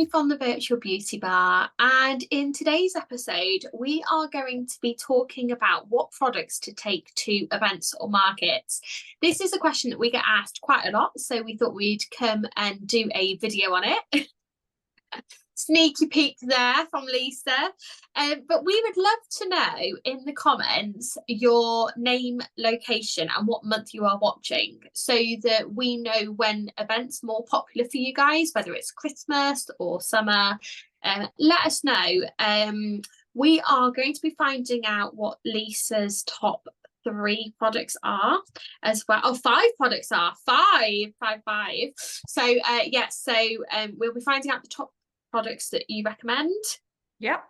Amy from the Virtual Beauty Bar, and in today's episode, we are going to be talking about what products to take to events or markets. This is a question that we get asked quite a lot, so we thought we'd come and do a video on it. Sneaky peek there from Lisa. But we would love to know in the comments your name, location, and what month you are watching so that we know when events are more popular for you guys, whether it's Christmas or summer. Let us know. We are going to be finding out what Lisa's top three products are as well. Oh, five products are five. So we'll be finding out the top products that you recommend. Yep.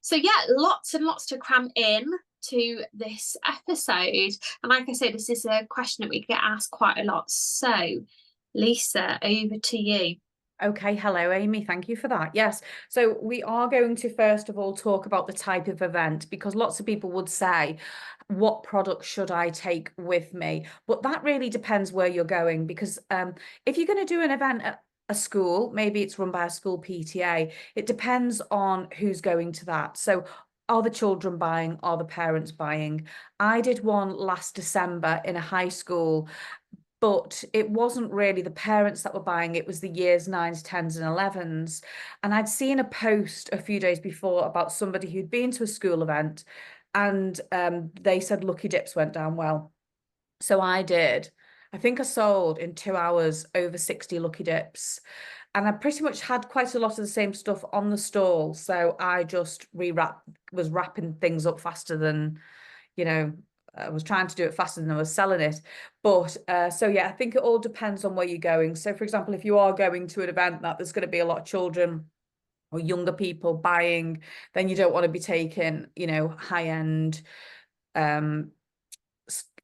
So yeah, lots and lots to cram in to this episode. And like I said, this is a question that we get asked quite a lot. So Lisa, over to you. Okay, hello Amy, thank you for that. Yes, so we are going to first of all talk about the type of event, because lots of people would say, what product should I take with me? But that really depends where you're going, because if you're going to do an event at a school, maybe it's run by a school PTA, it depends on who's going to that. So are the children buying? Are the parents buying? I did one last December in a high school, but it wasn't really the parents that were buying, it was the years 9s, 10s and 11s. And I'd seen a post a few days before about somebody who'd been to a school event, and they said Lucky Dips went down well. So I did. I think I sold in 2 hours over 60 Lucky Dips. And I pretty much had quite a lot of the same stuff on the stall. So I just was wrapping things up faster than, I was trying to do it faster than I was selling it. But so yeah, I think it all depends on where you're going. So for example, if you are going to an event that there's going to be a lot of children or younger people buying, then you don't want to be taking, high-end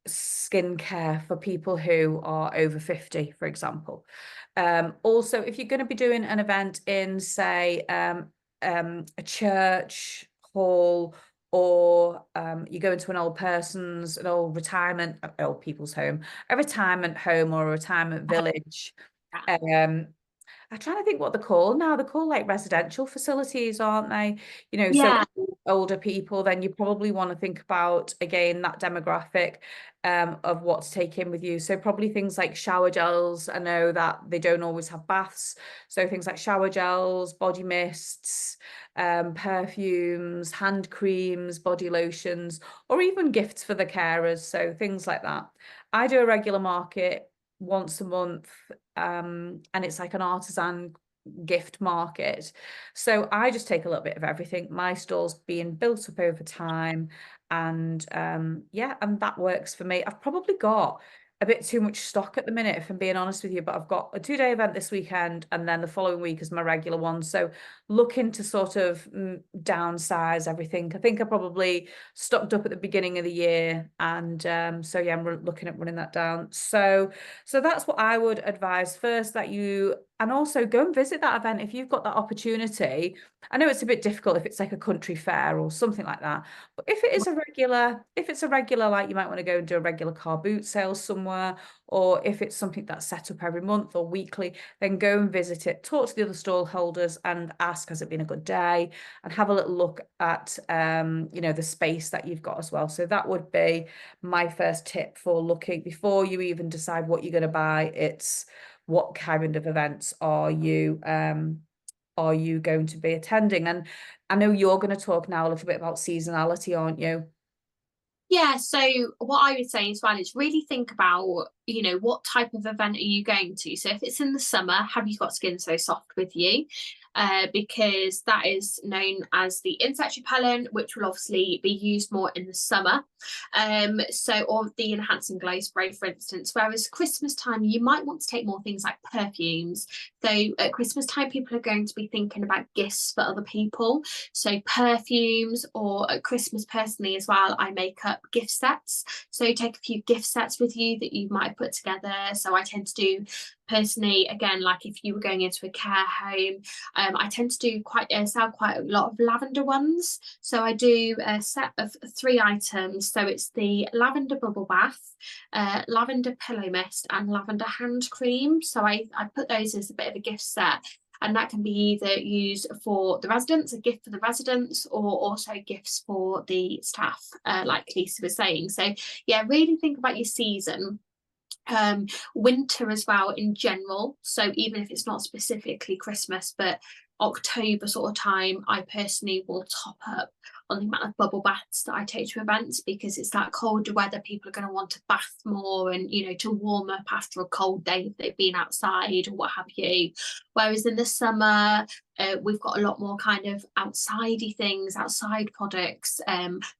skincare for people who are over 50, for example. Also, if you're going to be doing an event in, say, a church hall, or you go into an old people's home, a retirement home or a retirement village. I'm trying to think what they're called now. They're called like residential facilities, aren't they? So Yeah. older people, then you probably want to think about, again, that demographic of what to take in with you. So probably things like shower gels. I know that they don't always have baths. So things like shower gels, body mists, perfumes, hand creams, body lotions, or even gifts for the carers. So things like that. I do a regular market once a month, and it's like an artisan gift market. So I just take a little bit of everything. My store's being built up over time, and and that works for me. I've probably got a bit too much stock at the minute, if I'm being honest with you, but I've got a 2-day event this weekend, and then the following week is my regular one. So looking to sort of downsize everything. I think I probably stocked up at the beginning of the year, and so yeah, I'm looking at running that down. So that's what I would advise first, and also go and visit that event if you've got that opportunity. I know it's a bit difficult if it's like a country fair or something like that, but if it's a regular, like you might want to go and do a regular car boot sale somewhere, or if it's something that's set up every month or weekly, then go and visit it, talk to the other stall holders and ask, has it been a good day? And have a little look at, the space that you've got as well. So that would be my first tip for looking before you even decide what you're going to buy. It's what kind of events are you going to be attending? And I know you're going to talk now a little bit about seasonality, aren't you? Yeah, so what I would say as well is really think about, what type of event are you going to? So if it's in the summer, have you got Skin So Soft with you? Because that is known as the insect repellent, which will obviously be used more in the summer. Or the enhancing glow spray, for instance. Whereas Christmas time, you might want to take more things like perfumes. So at Christmas time, people are going to be thinking about gifts for other people. So perfumes, or at Christmas personally as well, I make up gift sets. So take a few gift sets with you that you might have put together. So I tend to do personally, again, like if you were going into a care home, I tend to do sell quite a lot of lavender ones. So I do a set of 3 items. So it's the lavender bubble bath, lavender pillow mist, and lavender hand cream. So I put those as a bit of a gift set. and that can be either used for the residents, a gift for the residents, or also gifts for the staff, like Lisa was saying. So yeah, really think about your season. Winter as well in general, so even if it's not specifically Christmas, but October sort of time, I personally will top up on the amount of bubble baths that I take to events, because it's that colder weather, people are going to want to bath more, and to warm up after a cold day if they've been outside or what have you. Whereas in the summer, we've got a lot more kind of outsidey things, outside products,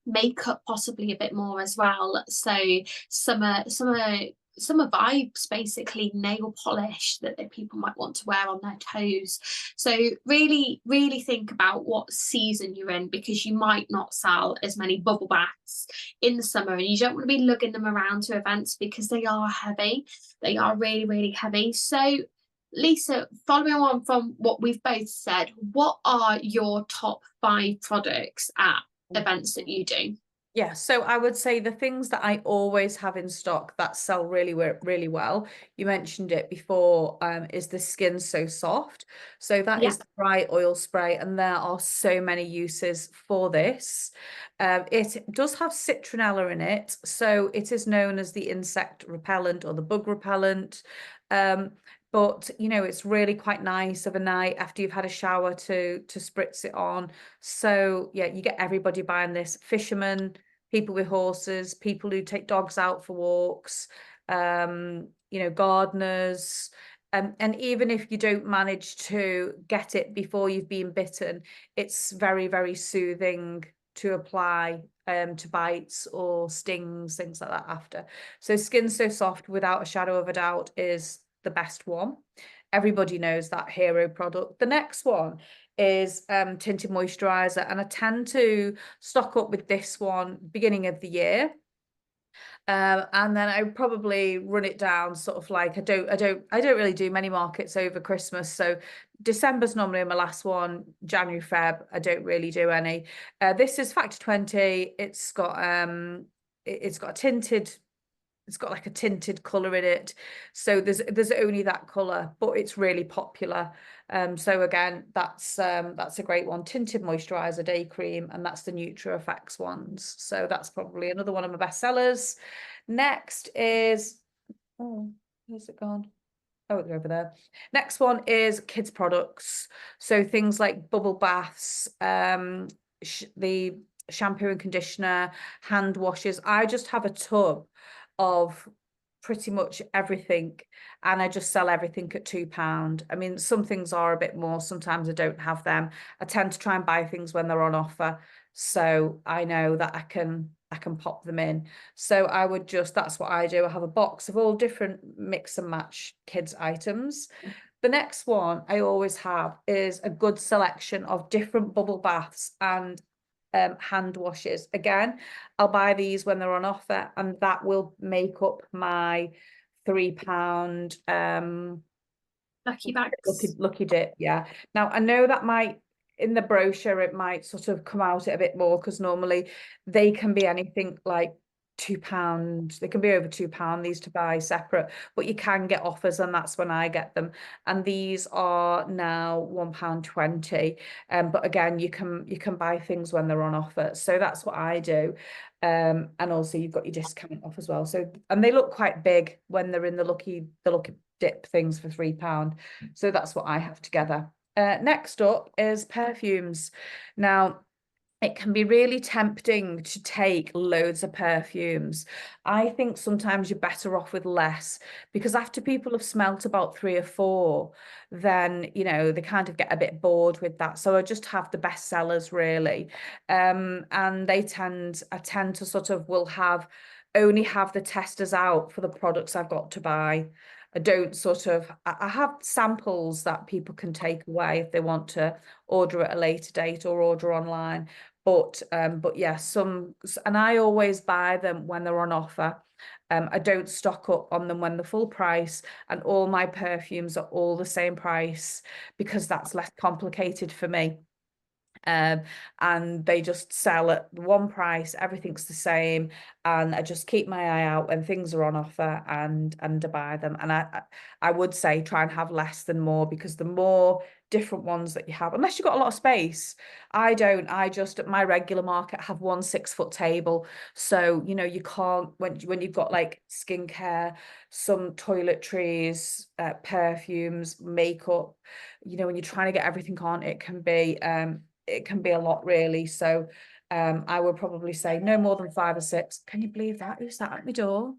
makeup possibly a bit more as well. So summer vibes, basically nail polish that people might want to wear on their toes. So really think about what season you're in, because you might not sell as many bubble baths in the summer, and you don't want to be lugging them around to events because they are heavy. They are really heavy. So Lisa, following on from what we've both said, what are your top 5 products at events that you do? Yeah, so I would say the things that I always have in stock that sell really well, you mentioned it before, is the Skin So Soft. So that Yeah. is the dry oil spray, and there are so many uses for this. It does have citronella in it, so it is known as the insect repellent or the bug repellent. But it's really quite nice of a night after you've had a shower to spritz it on. So yeah, you get everybody buying this: fishermen, people with horses, people who take dogs out for walks, gardeners. And even if you don't manage to get it before you've been bitten, it's very soothing to apply to bites or stings, things like that after. So Skin So Soft, without a shadow of a doubt, is the best one. Everybody knows that hero product. The next one is tinted moisturizer, and I tend to stock up with this one beginning of the year. And then I probably run it down sort of like I don't really do many markets over Christmas. So December's normally my last one. January, Feb, I don't really do any. This is Factor 20. It's got a tinted, it's got like a tinted color in it, so there's only that color, but it's really popular. So again, that's a great one: tinted moisturizer day cream, and that's the Nutra Effects ones. So that's probably another one of my best sellers. Next is, oh, where's it gone? Oh, it's over there. Next one is kids products, so things like bubble baths, the shampoo and conditioner, hand washes. I just have a tub of pretty much everything, and I just sell everything at £2. I mean, some things are a bit more, sometimes I don't have them. I tend to try and buy things when they're on offer, so I know that I can pop them in. So that's what I do. I have a box of all different mix and match kids items. The next one I always have is a good selection of different bubble baths and hand washes. Again, I'll buy these when they're on offer, and that will make up my £3 Lucky bags. lucky dip. Yeah. Now I know that might, in the brochure, it might sort of come out a bit more, because normally they can be anything like £2. They can be over £2 these to buy separate, but you can get offers, and that's when I get them. And these are now £1.20. But again, you can buy things when they're on offer. So that's what I do. And also you've got your discount off as well. So, and they look quite big when they're in the lucky dip things for £3. So that's what I have together. Next up is perfumes. Now, it can be really tempting to take loads of perfumes. I think sometimes you're better off with less, because after people have smelt about 3 or 4, then, they kind of get a bit bored with that. So I just have the best sellers really. And I tend to sort of only have the testers out for the products I've got to buy. I don't I have samples that people can take away if they want to order at a later date or order online. But yeah, and I always buy them when they're on offer. I don't stock up on them when they're full price, and all my perfumes are all the same price, because that's less complicated for me. And they just sell at one price, everything's the same, and I just keep my eye out when things are on offer and to buy them. And I would say try and have less than more, because the more different ones that you have, unless you've got a lot of space. I don't. I just, at my regular market, have one 6 foot table. So, you know, you can't, when you've got like skincare, some toiletries, perfumes, makeup, you know, when you're trying to get everything on, it can be a lot, really. So I would probably say no more than 5 or 6. Can you believe that? Who's that at my door?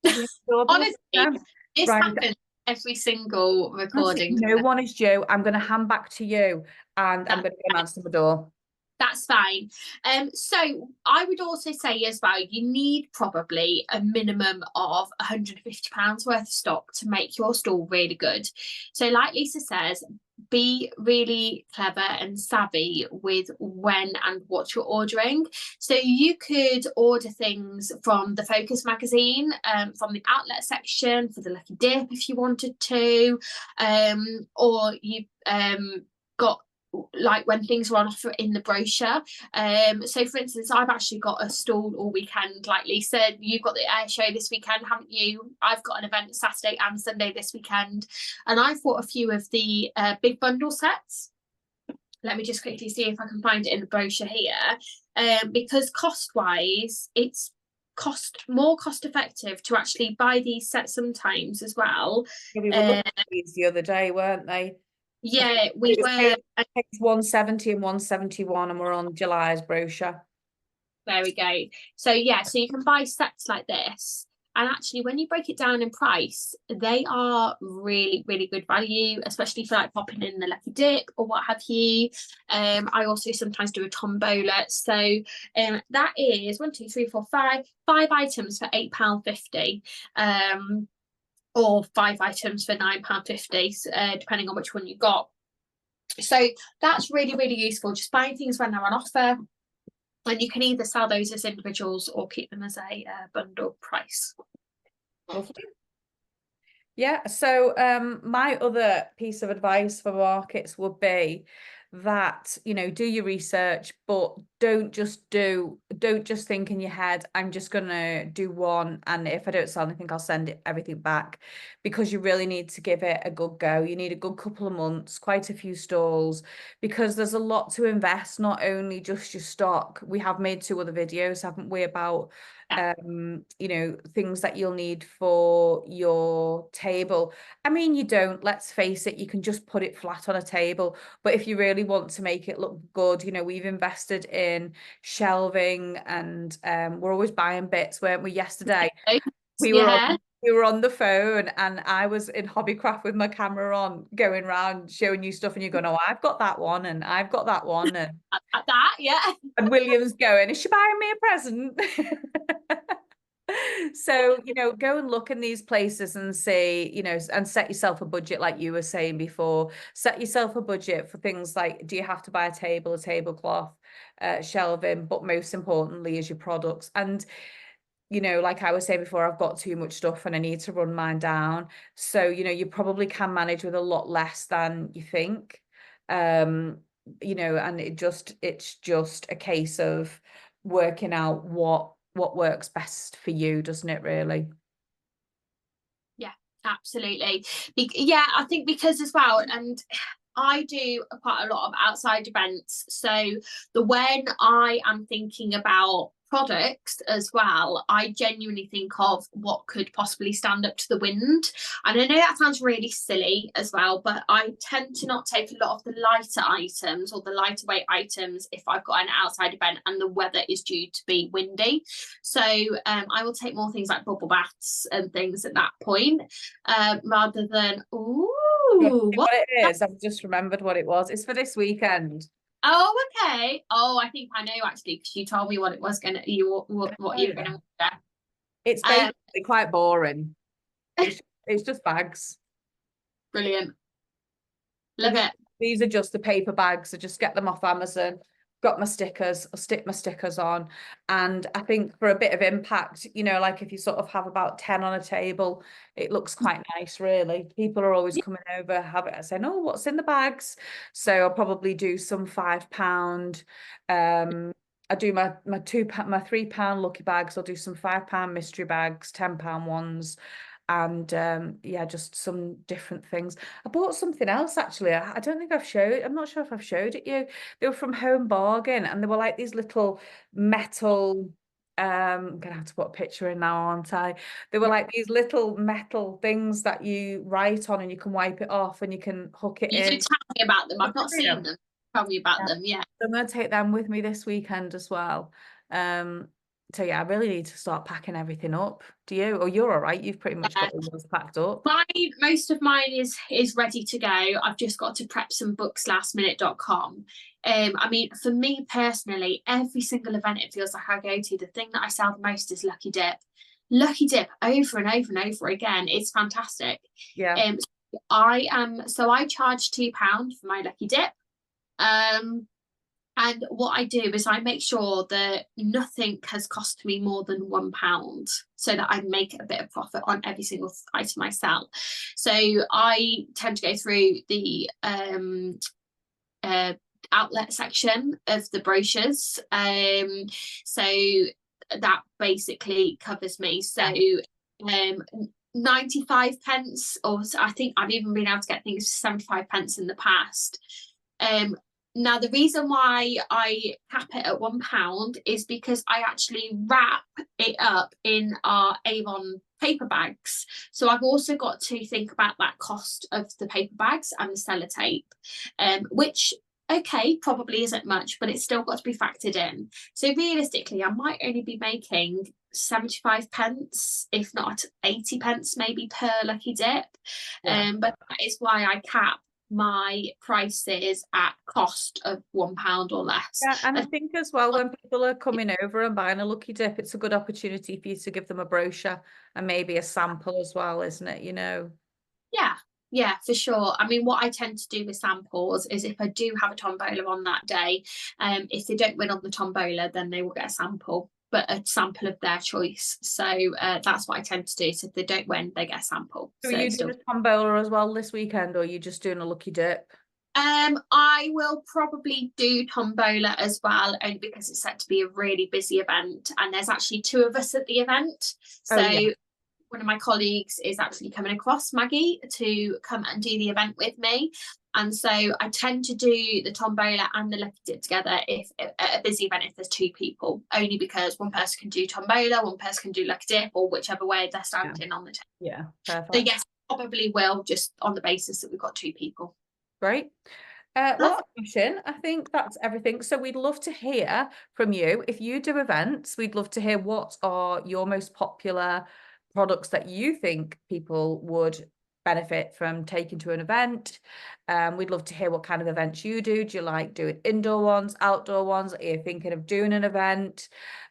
Is the doorbell? Honestly, this Right. happens every single Honestly, recording. no one is due. I'm going to hand back to you, and I'm That, going to go answer the door. that's fine. So I would also say as well, you need probably a minimum of £150 worth of stock to make your store really good. So, like Lisa says, be really clever and savvy with when and what you're ordering. So you could order things from the Focus magazine, from the outlet section for the Lucky Dip if you wanted to, or you got like when things are on offer in the brochure. So for instance, I've actually got a stall all weekend. Like Lisa, you've got the air show this weekend, haven't you? I've got an event Saturday and Sunday this weekend, and I've bought a few of the big bundle sets. Let me just quickly see if I can find it in the brochure here, because cost wise it's more cost effective to actually buy these sets sometimes as well. We were looking at these the other day, weren't they? I think Yeah, we it was were. page 170 and 171, and we're on July's brochure. There we go. So yeah, so you can buy sets like this. And actually, when you break it down in price, they are really, really good value, especially for like popping in the Lucky Dip or what have you. I also sometimes do a tombola. So that is 5 items for £8.50. Or 5 items for £9.50, depending on which one you got. So that's really, really useful. Just buying things when they're on offer. And you can either sell those as individuals or keep them as a bundle price. Lovely. Yeah, so my other piece of advice for markets would be that, you know, do your research, but don't just think in your head, I'm just gonna do one, and if I don't sell anything, I'll send everything back, because you really need to give it a good go. You need a good couple of months, quite a few stalls, because there's a lot to invest, not only just your stock. We have made 2 other videos, haven't we, about you know, things that you'll need for your table. I mean, you don't, let's face it, you can just put it flat on a table, but if you really want to make it look good, you know, we've invested in shelving, and we're always buying bits, weren't we? Yesterday Yeah. we were on the phone, and I was in Hobbycraft with my camera on, going around showing you stuff, and you're going, oh, I've got that one, and I've got that one, and At that, yeah. and William's going, is she buying me a present? So, you know, go and look in these places and see, you know, and set yourself a budget, like you were saying before. Set yourself a budget for things like, do you have to buy a table, a tablecloth, shelving, but most importantly is your products. And, you know, like I was saying before, I've got too much stuff and I need to run mine down. So, you know, you probably can manage with a lot less than you think. You know, and it's just a case of working out what works best for you, doesn't it, really? Yeah, absolutely. Yeah, I think because as well, and I do quite a lot of outside events. So when I am thinking about products as well, I genuinely think of what could possibly stand up to the wind. And I know that sounds really silly as well, but I tend to not take a lot of the lighter items or the lighter weight items if I've got an outside event and the weather is due to be windy. So I will take more things like bubble baths and things at that point, rather than, ooh, What what? it is, I've just remembered what it was. It's for this weekend. Oh, okay. Oh, I think I know actually because you told me what it was what you were gonna wear. It's basically quite boring. It's just bags. Brilliant. So Love it. these are just the paper bags. So just get them off Amazon. Got my stickers. I'll stick my stickers on. And I think for a bit of impact, you know, like if you sort of have about 10 on a table, it looks quite nice, really. People are always Yeah. coming over, saying, oh, what's in the bags? So I'll probably do some £5. I do my £3 lucky bags. I'll do some £5 mystery bags, £10 ones. and yeah, just some different things. I bought something else actually. I don't think I've showed, I'm not sure if I've showed it you. They were from Home Bargain, and they were like these little metal, I'm gonna have to put a picture in now, aren't I? They were like these little metal things that you write on and you can wipe it off and you can hook it You do in. tell me about them. I've not Yeah. seen them. Tell me about them. Yeah. So I'm going to take them with me this weekend as well. Um, so yeah, I really need to start packing everything up. Do you? Or you're all right. You've pretty much got all yours packed up. Most of mine is ready to go. I've just got to prep some books lastminute.com. I mean, for me personally, every single event it feels like I go to, the thing that I sell the most is Lucky Dip. Lucky Dip over and over and over again. It's fantastic. Yeah. I charge £2 for my Lucky Dip. And what I do is I make sure that nothing has cost me more than £1 so that I make a bit of profit on every single item I sell. So I tend to go through the outlet section of the brochures. So that basically covers me. So 95 pence, or I think I've even been able to get things for 75 pence in the past. Now, the reason why I cap it at £1 is because I actually wrap it up in our Avon paper bags. So I've also got to think about that cost of the paper bags and the sellotape, which, okay, probably isn't much, but it's still got to be factored in. So realistically, I might only be making 75 pence, if not 80 pence maybe per Lucky Dip. But that is why I cap my prices at cost of £1 or less. Yeah, and I think as well, when people are coming over and buying a Lucky Dip, it's a good opportunity for you to give them a brochure and maybe a sample as well, isn't it? Yeah, for sure. I mean, what I tend to do with samples is if I do have a tombola on that day, if they don't win on the tombola, then they will get a sample, but a sample of their choice. So that's what I tend to do. So if they don't win, they get a sample. So are you doing a tombola as well this weekend, or are you just doing a Lucky Dip? I will probably do tombola as well, only because it's set to be a really busy event, and there's actually two of us at the event. So one of my colleagues is actually coming across, Maggie, to come and do the event with me. And so I tend to do the tombola and the Lucky Dip together if at a busy event, if there's two people, only because one person can do tombola, one person can do Lucky Dip, or whichever way they're standing on the table. Yeah, perfect. So yes, probably will, just on the basis that we've got two people. Great. Well, Ashin, I think that's everything. So we'd love to hear from you. If you do events, we'd love to hear what are your most popular products that you think people would benefit from taking to an event. We'd love to hear what kind of events you do. Do you like doing indoor ones, outdoor ones? Are you thinking of doing an event?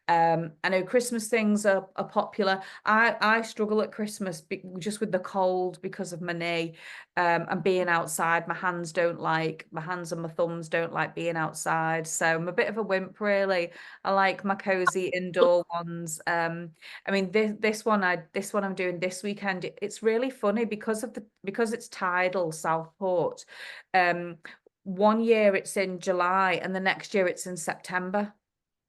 I know Christmas things are popular. I struggle at Christmas just with the cold because of my knee, and being outside. My hands and my thumbs don't like being outside. So I'm a bit of a wimp, really. I like my cozy indoor ones. I mean, this one I'm doing this weekend. It's really funny because it's tidal Southport. One year it's in July and the next year it's in September.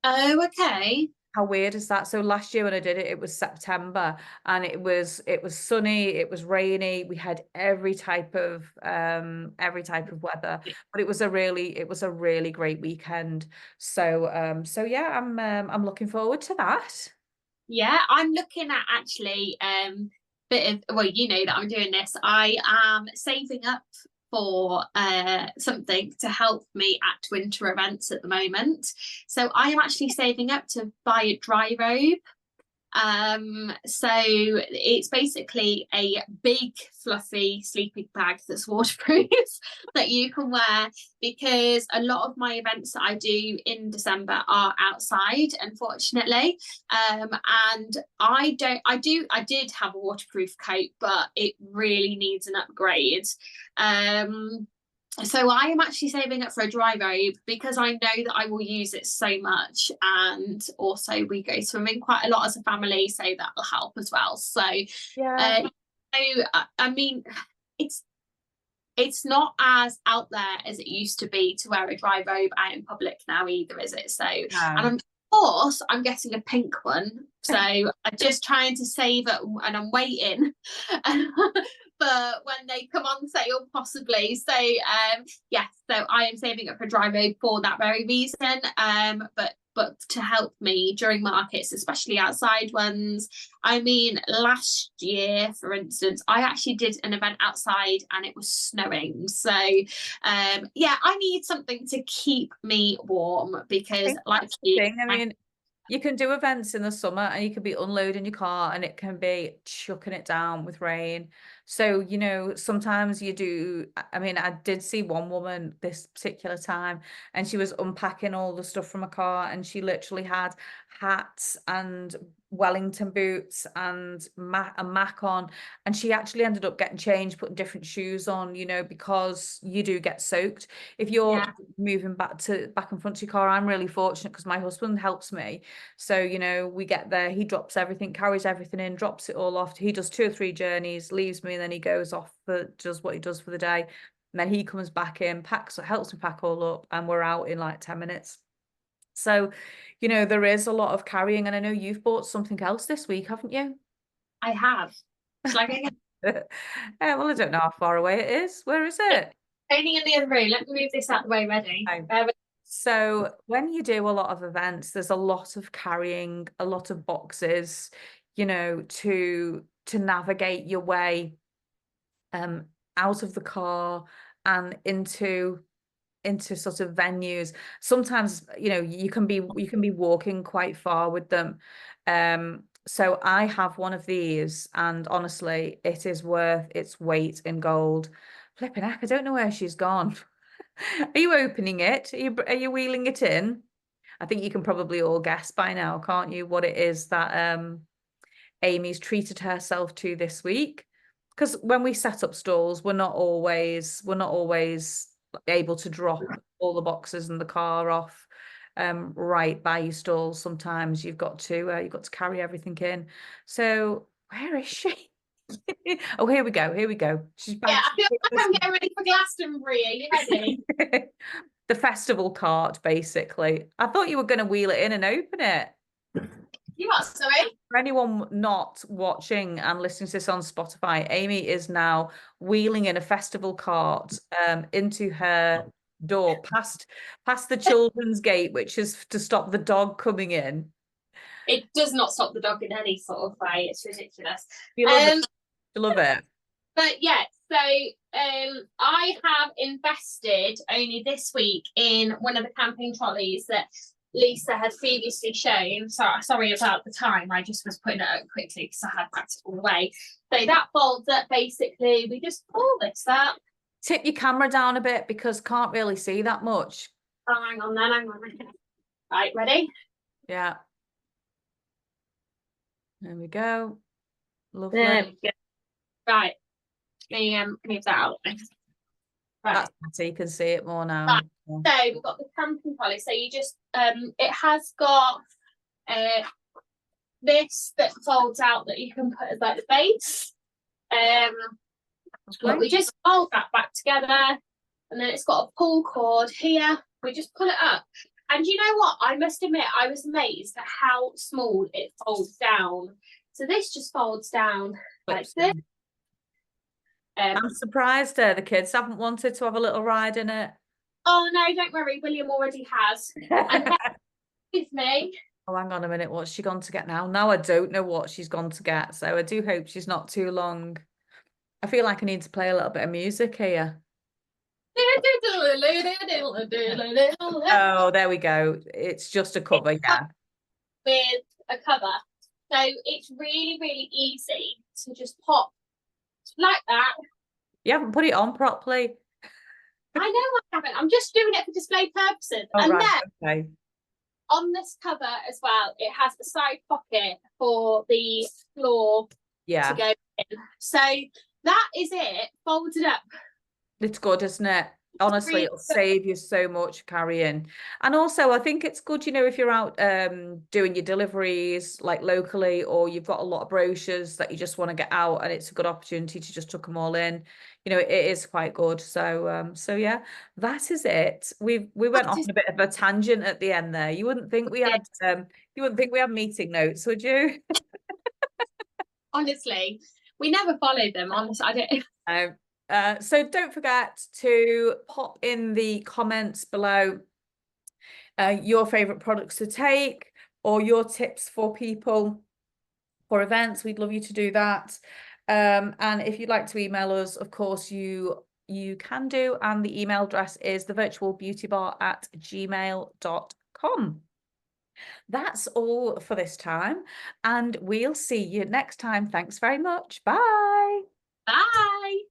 Oh, okay. How weird is that? So last year when I did it, it was September, and it was sunny, it was rainy. We had every type of weather, but it was a really great weekend. So yeah, I'm looking forward to that. Yeah, I'm looking at actually bit of, well, you know that I'm doing this. I am saving up for something to help me at winter events at the moment. So I am actually saving up to buy a dry robe. So it's basically a big fluffy sleeping bag that's waterproof that you can wear, because a lot of my events that I do in December are outside, unfortunately. And I did have a waterproof coat, but it really needs an upgrade. So I am actually saving up for a dry robe because I know that I will use it so much, and also we go swimming quite a lot as a family, so that will help as well. So yeah, I mean, it's not as out there as it used to be to wear a dry robe out in public now either, is it? So and I'm course, I'm getting a pink one. So I'm just trying to save it and I'm waiting for when they come on sale, possibly. So yes, so I am saving up for dry mode for that very reason. But to help me during markets, especially outside ones. I mean, last year, for instance, I actually did an event outside and it was snowing. So yeah, I need something to keep me warm I because think like that's the you, thing. I mean, you can do events in the summer and you can be unloading your car and it can be chucking it down with rain. So, you know, sometimes you do. I mean, I did see one woman this particular time and she was unpacking all the stuff from a car and she literally had hats and Wellington boots and a Mac on, and she actually ended up getting changed, putting different shoes on, you know, because you do get soaked if you're yeah, moving back and front to your car. I'm really fortunate because my husband helps me, so you know, we get there, he drops everything, carries everything in, drops it all off. He does 2 or 3 journeys, leaves me, and then he goes off for does what he does for the day, and then he comes back in, packs, helps me pack all up, and we're out in like 10 minutes. So, you know, there is a lot of carrying, and I know you've bought something else this week, haven't you? I have. It's like Well, I don't know how far away it is. Where is it's it? only in the other room. Let me move this out the way. Ready? Oh. So when you do a lot of events, there's a lot of carrying, a lot of boxes, you know, to navigate your way um out of the car and into sort of venues. Sometimes, you know, you can be walking quite far with them. So I have one of these, and honestly, it is worth its weight in gold. Flipping heck, I don't know where she's gone. Are you opening it? Are you wheeling it in? I think you can probably all guess by now, can't you, what it is that Amy's treated herself to this week? Because when we set up stalls, we're not always able to drop all the boxes and the car off right by your stalls. Sometimes you've got to carry everything in. So where is she? Oh, here we go. Here we go. She's Yeah, back. I feel like I'm getting ready for Glastonbury. Are you ready? The festival cart, basically. I thought you were going to wheel it in and open it. You are, sorry. For anyone not watching and listening to this on Spotify, Amy is now wheeling in a festival cart into her door, past the children's gate, which is to stop the dog coming in. It does not stop the dog in any sort of way. It's ridiculous. You love it. You love it. But yeah, so I have invested only this week in one of the camping trolleys that Lisa had previously shown. So sorry about the time. I just was putting it up quickly because I had packed it all away. So that folds up basically. We just pull this up. Tip your camera down a bit because can't really see that much. Oh, hang on then, hang on. Right, ready? Yeah. There we go. Lovely. There we go. Right. Let me move that out. Right. That's better. You can see it more now. Right. So we've got the camping trolley. So you just it has got this that folds out that you can put as like the base. But we just fold that back together, and then it's got a pull cord here. We just pull it up. And you know what? I must admit, I was amazed at how small it folds down. So this just folds down like this. I'm surprised the kids haven't wanted to have a little ride in it. Oh no, don't worry, William already has. And with me. Oh, hang on a minute, what's she gone to get now? Now I don't know what she's gone to get, so I do hope she's not too long. I feel like I need to play a little bit of music here. Oh, there we go. It's just a cover, yeah. With a cover. So it's really, really easy to just pop like that. You haven't put it on properly. I know I haven't. I'm just doing it for display purposes. Oh, and right, then okay. On this cover as well, it has a side pocket for the floor Yeah. to go in. So that is it, folded up. It's good, isn't it? Honestly, Really it'll save you so much carrying. And also, I think it's good, if you're out doing your deliveries like locally, or you've got a lot of brochures that you just want to get out, and it's a good opportunity to just tuck them all in. It is quite good. So yeah, that is it. We went off good. on a bit of a tangent at the end there. You wouldn't think we had meeting notes, would you? Honestly, we never follow them. Honestly, I don't. Um, so don't forget to pop in the comments below your favorite products to take, or your tips for people for events. We'd love you to do that. And if you'd like to email us, of course, you can do. And the email address is thevirtualbeautybar@gmail.com. That's all for this time. And we'll see you next time. Thanks very much. Bye. Bye.